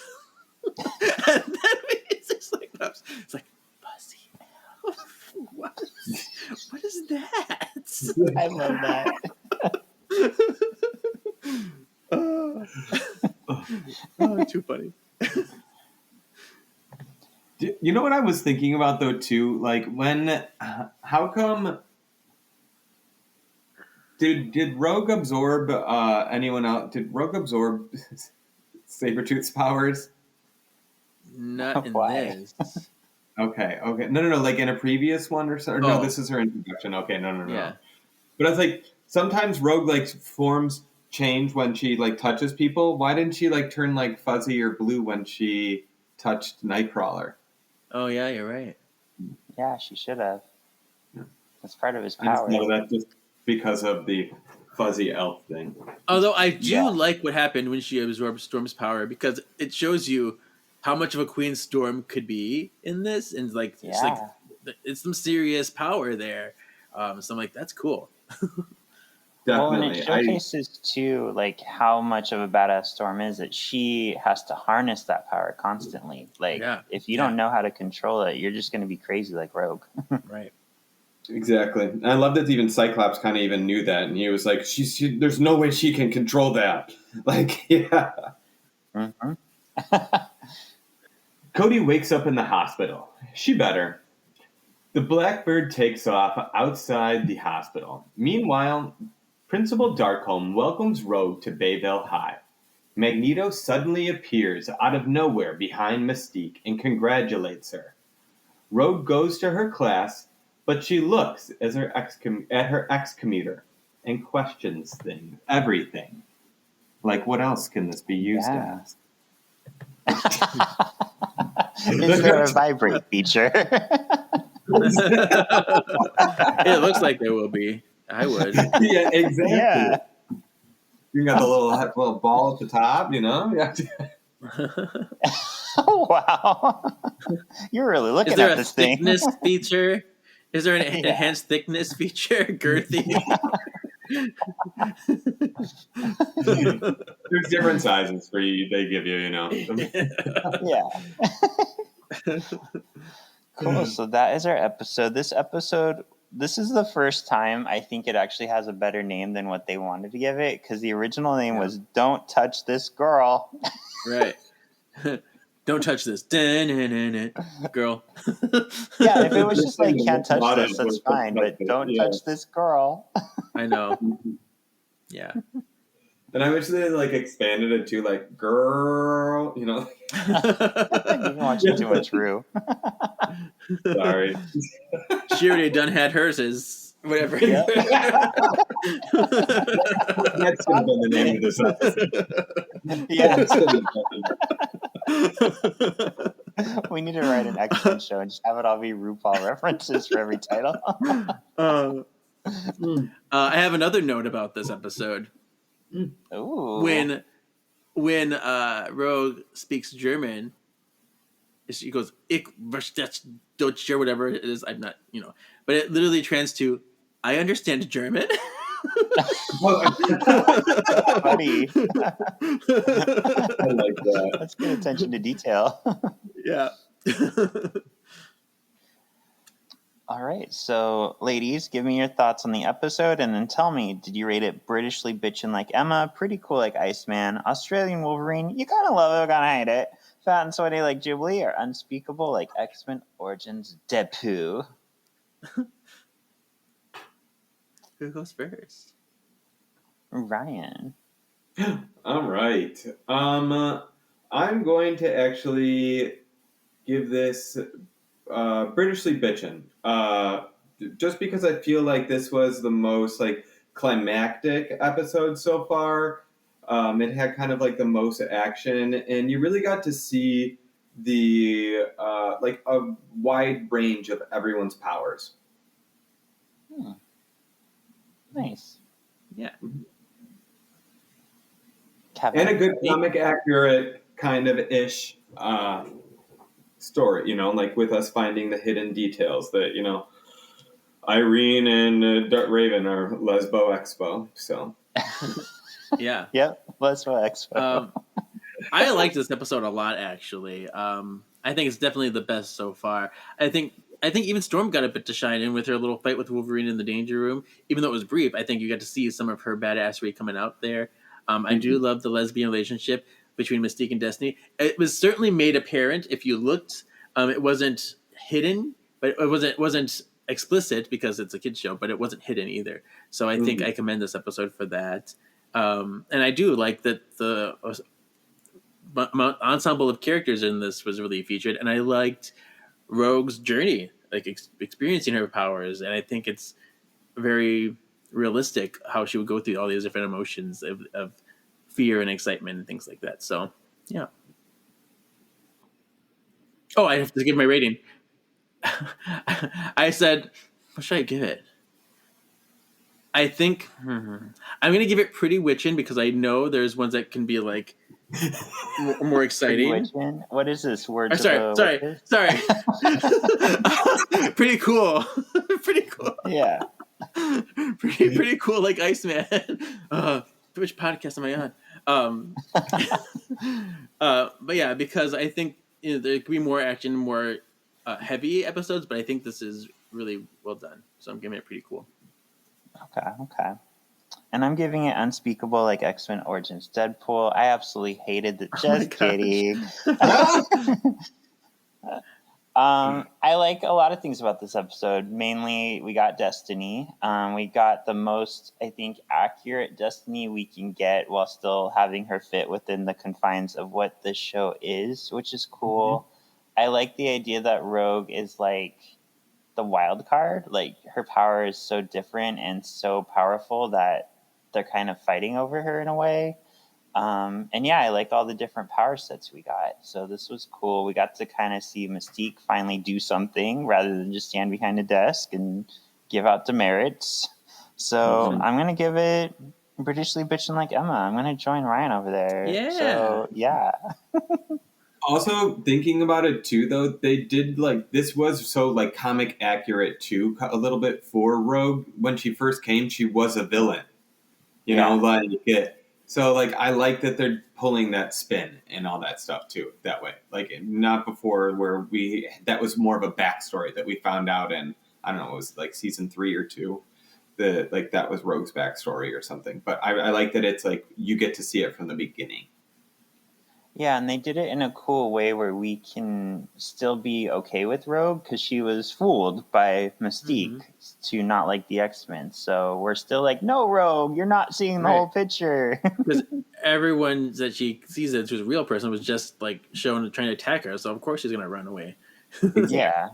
And then it's just like, fuzzy elf? What is that? I love that. Too funny. You know what I was thinking about though too? Like how come did Rogue absorb anyone else? Did Rogue absorb Sabretooth's powers? Not in Why? this. Okay. No. Like in a previous one or so. Or no, this is her introduction. Okay, no. Yeah. But I was like, sometimes Rogue like forms change when she like touches people. Why didn't she like turn like fuzzy or blue when she touched Nightcrawler? Oh yeah, you're right. Yeah, she should have. Yeah. That's part of his I just power. know that just because of the fuzzy elf thing. Although I do like what happened when she absorbed Storm's power because it shows you how much of a Queen Storm could be in this, and it's some serious power there. So I'm like, that's cool. Definitely. Well, and it showcases too, like how much of a badass Storm is that she has to harness that power constantly. Like, if you don't know how to control it, you're just going to be crazy like Rogue. Right. Exactly. And I love that even Cyclops kind of even knew that, and he was like, "There's no way she can control that." Like, yeah. Mm-hmm. Cody wakes up in the hospital. She better. The Blackbird takes off outside the hospital. Meanwhile, Principal Darkholm welcomes Rogue to Bayville High. Magneto suddenly appears out of nowhere behind Mystique and congratulates her. Rogue goes to her class, but she looks at her excommuter and questions everything. Like, what else can this be used as? Is there a vibrate feature? It looks like there will be. I would. Yeah, exactly. Yeah. You got the little ball at the top, you know? Wow. You're really looking at this thing. Is there a thickness feature? Is there an enhanced thickness feature? Girthy? There's different sizes for you. They give you, you know. Yeah. Cool. So that is our episode. This is the first time I think it actually has a better name than what they wanted to give it, because the original name was "Don't Touch This Girl." Right. Don't touch this, girl. Yeah, if it was just like "Can't touch this," that's fine. But "Don't touch this girl." I know. Yeah. And I wish they like expanded it to like "girl," you know. You're watching too much Rue. Sorry. She already done had hers as whatever. Yep. That's gonna be the name of this episode. Yeah. We need to write an X-Men show and just have it all be RuPaul references for every title. I have another note about this episode. Ooh. When Rogue speaks German, she goes "Ich verstehe Deutsch" or whatever it is. I'm not, but it literally trans to "I understand German." Funny. I like that. That's good attention to detail. Yeah. All right, so ladies, give me your thoughts on the episode and then tell me, did you rate it Britishly bitchin' like Emma, pretty cool like Iceman, Australian Wolverine, you kind of love it, kind of hate it, fat and sweaty like Jubilee, or unspeakable like X-Men Origins Deadpool? Who goes first? Ryan. All right. I'm going to actually give this Britishly bitchin'. Just because I feel like this was the most like climactic episode so far. It had kind of like the most action, and you really got to see the like a wide range of everyone's powers. Nice. Yeah. Kevin. And a good comic accurate kind of ish story, like with us finding the hidden details that, Irene and Raven are Lesbo Expo. So, Yeah. Yep, Lesbo Expo. I liked this episode a lot, actually. I think it's definitely the best so far. I think even Storm got a bit to shine in with her little fight with Wolverine in the Danger Room. Even though it was brief, I think you got to see some of her badassery coming out there. I do love the lesbian relationship between Mystique and Destiny. It was certainly made apparent if you looked. It wasn't hidden, but it wasn't explicit because it's a kid's show, but it wasn't hidden either. So I think I commend this episode for that. And I do like that the ensemble of characters in this was really featured, and I liked Rogue's journey, like experiencing her powers, and I think it's very realistic how she would go through all these different emotions of fear and excitement and things like that. So, yeah. Oh, I have to give my rating. I said, what should I give it? I think I'm going to give it Pretty Witchin' because I know there's ones that can be like more exciting. What is this word? Sorry. Pretty cool. Pretty cool. Yeah. pretty cool like Iceman. Which podcast am I on? But yeah, because I think there could be more action, more heavy episodes, but I think this is really well done. So I'm giving it Pretty Cool. Okay. And I'm giving it Unspeakable like X-Men Origins Deadpool. I absolutely hated the just kidding. I like a lot of things about this episode. Mainly, we got Destiny. We got the most, I think, accurate Destiny we can get while still having her fit within the confines of what this show is, which is cool. I like the idea that Rogue is like the wild card. Like, her power is so different and so powerful that they're kind of fighting over her in a way. And yeah, I like all the different power sets we got. So this was cool. We got to kind of see Mystique finally do something rather than just stand behind a desk and give out demerits. So I'm going to give it Britishly bitchin' like Emma. I'm going to join Ryan over there. Yeah. So, yeah. Also, thinking about it too, though, they did like this was so like comic accurate too, a little bit for Rogue. When she first came, she was a villain, you know, like so like I like that they're pulling that spin and all that stuff too that way. Like not before where that was more of a backstory that we found out in I don't know, it was like season 3 or 2. That was Rogue's backstory or something. But I like that it's like you get to see it from the beginning. Yeah, and they did it in a cool way where we can still be okay with Rogue because she was fooled by Mystique to not like the X-Men. So we're still like, no, Rogue, you're not seeing the whole picture. Because everyone that she sees as a real person was just like shown trying to attack her. So of course she's going to run away. Yeah.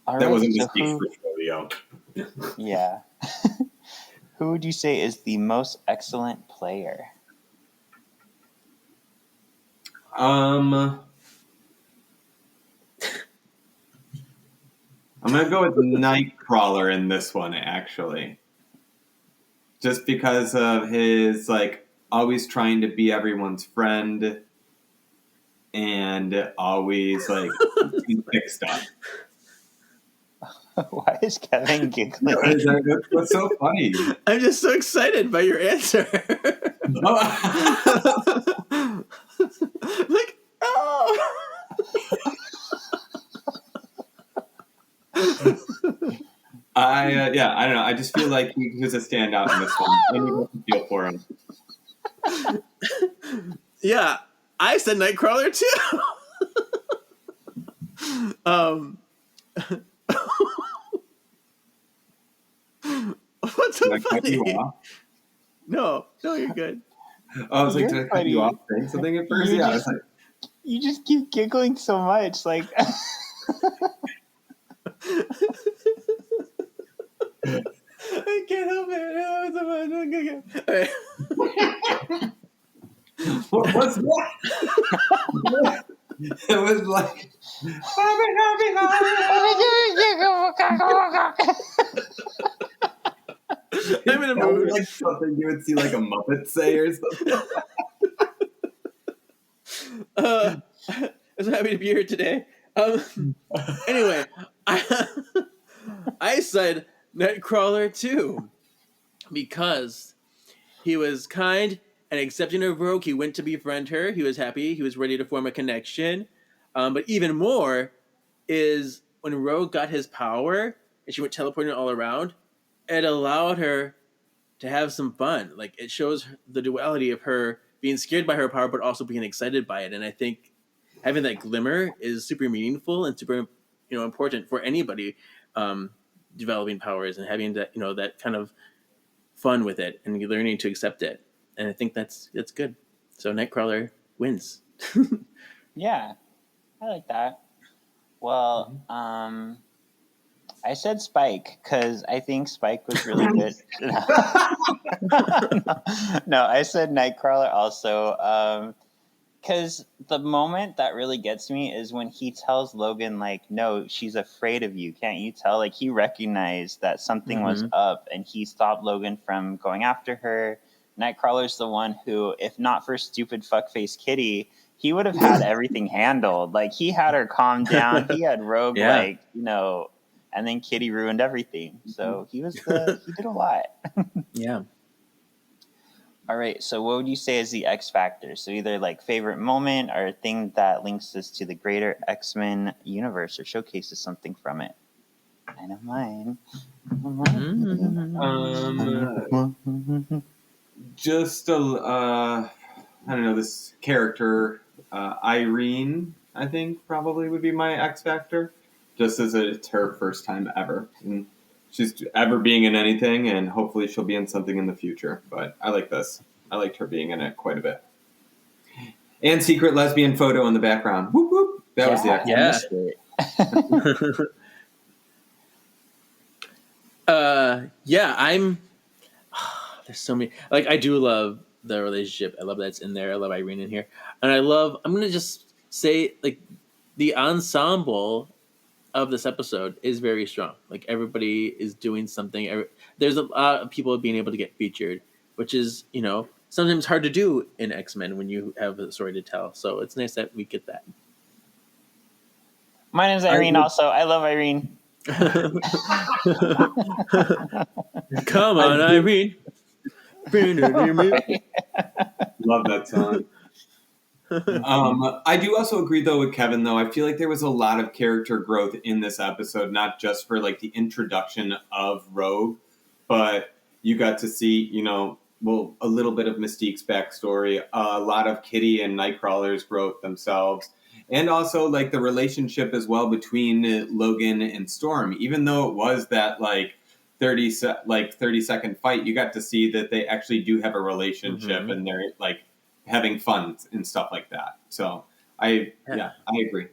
All that right, wasn't so Mystique for Leo. Yeah. Who would you say is the most excellent player? I'm gonna go with Nightcrawler in this one, actually. just because of his like always trying to be everyone's friend and always like fix stuff. Why is Kevin giggling? What's so funny? I'm just so excited by your answer. Like, oh. I don't know. I just feel like he was a standout in this one. And you have to feel for him. Yeah, I said Nightcrawler too. What's so Did I cut you funny? off? No, you're good. I was like, You're did I cut you funny. off saying something at first? You Yeah, I just- was like, You just keep giggling so much, like. I can't help it. Okay. what was that? It was like, I'm in a it sounded mood. like something you would see like a Muppet say or something. I'm so happy to be here today. Anyway, I said Nightcrawler too because he was kind and accepting of Rogue. He went to befriend her. He was happy. He was ready to form a connection. But even more is when Rogue got his power and she went teleporting all around, it allowed her to have some fun. Like, it shows the duality of her being scared by her power, but also being excited by it. And I think having that glimmer is super meaningful and super, important for anybody developing powers and having that, that kind of fun with it and learning to accept it. And I think that's good. So Nightcrawler wins. Yeah, I like that. Well, I said Spike because I think Spike was really good. No, I said Nightcrawler also. Because the moment that really gets me is when he tells Logan, like, no, she's afraid of you. Can't you tell? Like, he recognized that something was up and he stopped Logan from going after her. Nightcrawler's the one who, if not for stupid fuckface Kitty, he would have had everything handled. Like, he had her calm down. He had Rogue, Yeah. and then Kitty ruined everything. So he did a lot. Yeah. All right, so what would you say is the X factor? So either like favorite moment or a thing that links us to the greater X-Men universe or showcases something from it. I know mine. Just I don't know, this character, Irene, I think probably would be my X factor, just as it's her first time ever. And she's ever being in anything, and hopefully she'll be in something in the future. But I like this. I liked her being in it quite a bit. And secret lesbian photo in the background. Whoop, whoop. That was the X. Yeah. I'm. There's so many. Like, I do love the relationship. I love that it's in there. I love Irene in here, and I'm gonna just say, like, the ensemble of this episode is very strong. Like, everybody is doing something. There's a lot of people being able to get featured, which is, sometimes hard to do in X-Men when you have a story to tell. So it's nice that we get that. My name's Irene also. I love Irene. Come on, Irene. Love that song. I do also agree, though, with Kevin, though. I feel like there was a lot of character growth in this episode, not just for, like, the introduction of Rogue, but you got to see, a little bit of Mystique's backstory, a lot of Kitty and Nightcrawler's growth themselves, and also, like, the relationship as well between Logan and Storm. Even though it was that, like, 30-second fight, you got to see that they actually do have a relationship and they're, like, having fun and stuff like that. So I agree.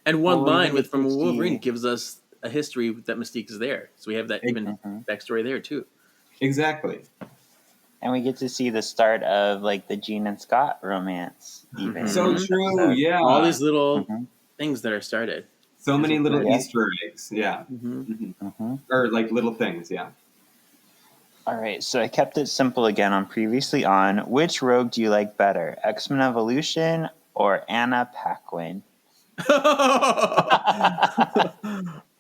And one line from Wolverine gives us a history that Mystique is there. So we have that even backstory there too. Exactly. And we get to see the start of, like, the Jean and Scott romance. Even. So true, yeah. All these little things that are started. So many little Easter eggs, yeah. Or, like, little things, yeah. All right, so I kept it simple again on Previously On. Which rogue do you like better, X-Men Evolution or Anna Paquin?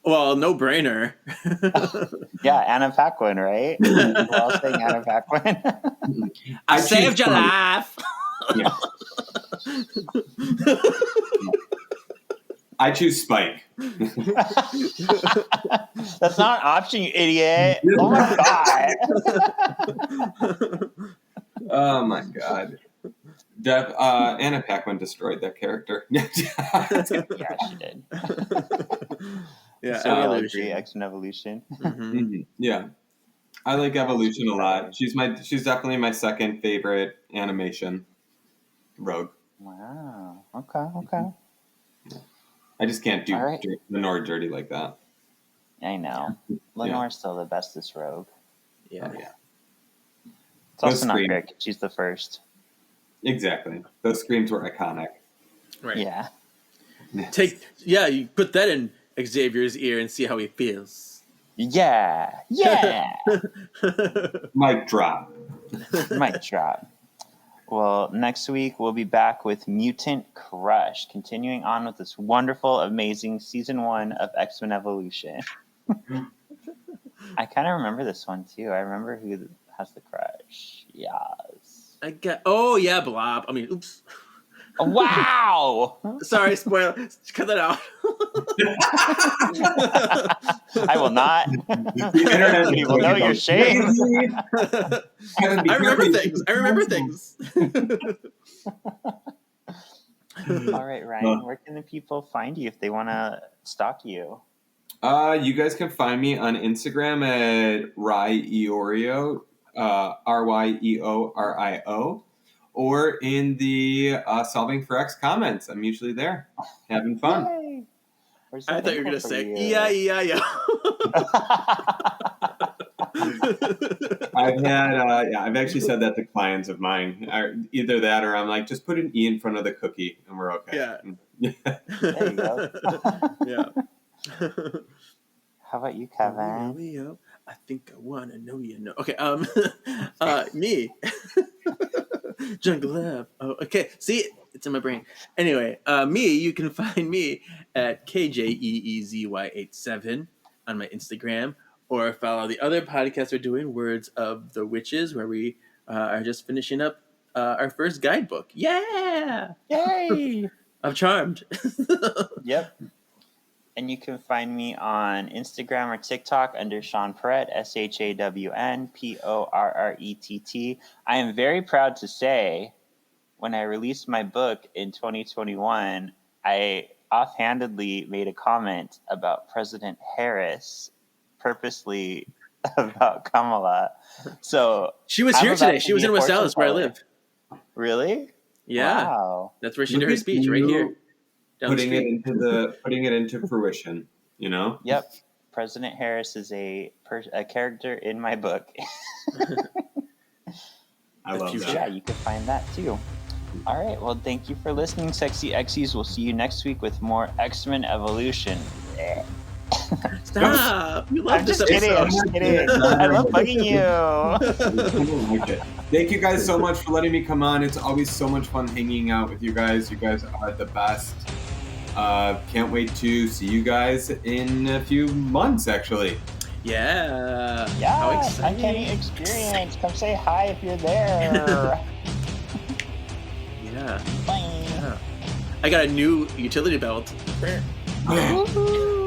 Well, no brainer. Yeah, Anna Paquin, right? We're all saying Anna Paquin. I saved your life. Yeah. I choose Spike. That's not an option, you idiot. Oh my god. Oh my god. Anna Paquin destroyed that character. Yeah, she did. Yeah, So we all Evolution. agree, X-Men Evolution. Mm-hmm. Yeah, I like Evolution a lot. She's definitely my second favorite animation rogue. Wow. Okay. I just can't do All right. Lenore dirty like that. I know. Lenore's still the bestest rogue. Yeah. Oh, yeah. It's also Those not screams. fair 'cause she's the first. Exactly. Those screams were iconic. Right. Yeah. You put that in Xavier's ear and see how he feels. Yeah. Mic drop. Mic drop. Well, next week we'll be back with Mutant Crush, continuing on with this wonderful, amazing season 1 of X-Men Evolution. I kind of remember this one too. I remember who has the crush. Yes. Oh yeah, Blob. I mean, oops. Wow! Sorry, spoiler. Cut that out. I will not. The internet You will know your shame. I remember things. All right, Ryan, where can the people find you if they want to stalk you? You guys can find me on Instagram at Ryan Eorio, RYEORIO, or in the Solving for X comments. I'm usually there, having fun. Yay. We're so I thought you were thankful gonna for say you. yeah. I've actually said that to clients of mine. Either that, or I'm like, just put an E in front of the cookie, and we're okay. Yeah. There you go. Yeah. How about you, Kevin? Leo, I think I wanna know you know. Okay, me. Jungle Love. Oh, okay. See, it's in my brain. Anyway, me, you can find me at KJEEZY87 on my Instagram, or follow the other podcasts we're doing, Words of the Witches, where we are just finishing up our first guidebook. Yeah! Yay! I'm charmed. Yep. And you can find me on Instagram or TikTok under Shawn Perrett, ShawnPorrett. I am very proud to say, when I released my book in 2021, I offhandedly made a comment about President Harris, purposely about Kamala. So She was I'm here about today. to She was be in a West fortune Dallas, where I teller. live. Really? Yeah. Wow. That's where she Look did her at speech, right you here. Down the putting it street. into fruition. You know. Yep. President Harris is a character in my book. I love future. that. Yeah, you can find that too. All right. Well, thank you for listening, Sexy Xy's. We'll see you next week with more X-Men Evolution. Stop! You love I'm this just kidding. I'm episode. just kidding. I love bugging you. Thank you guys so much for letting me come on. It's always so much fun hanging out with you guys. You guys are the best. Can't wait to see you guys in a few months, actually. Yeah. How Yes, exciting. Uncanny Experience. Come say hi if you're there. Yeah. Bye. I got a new utility belt. Woohoo.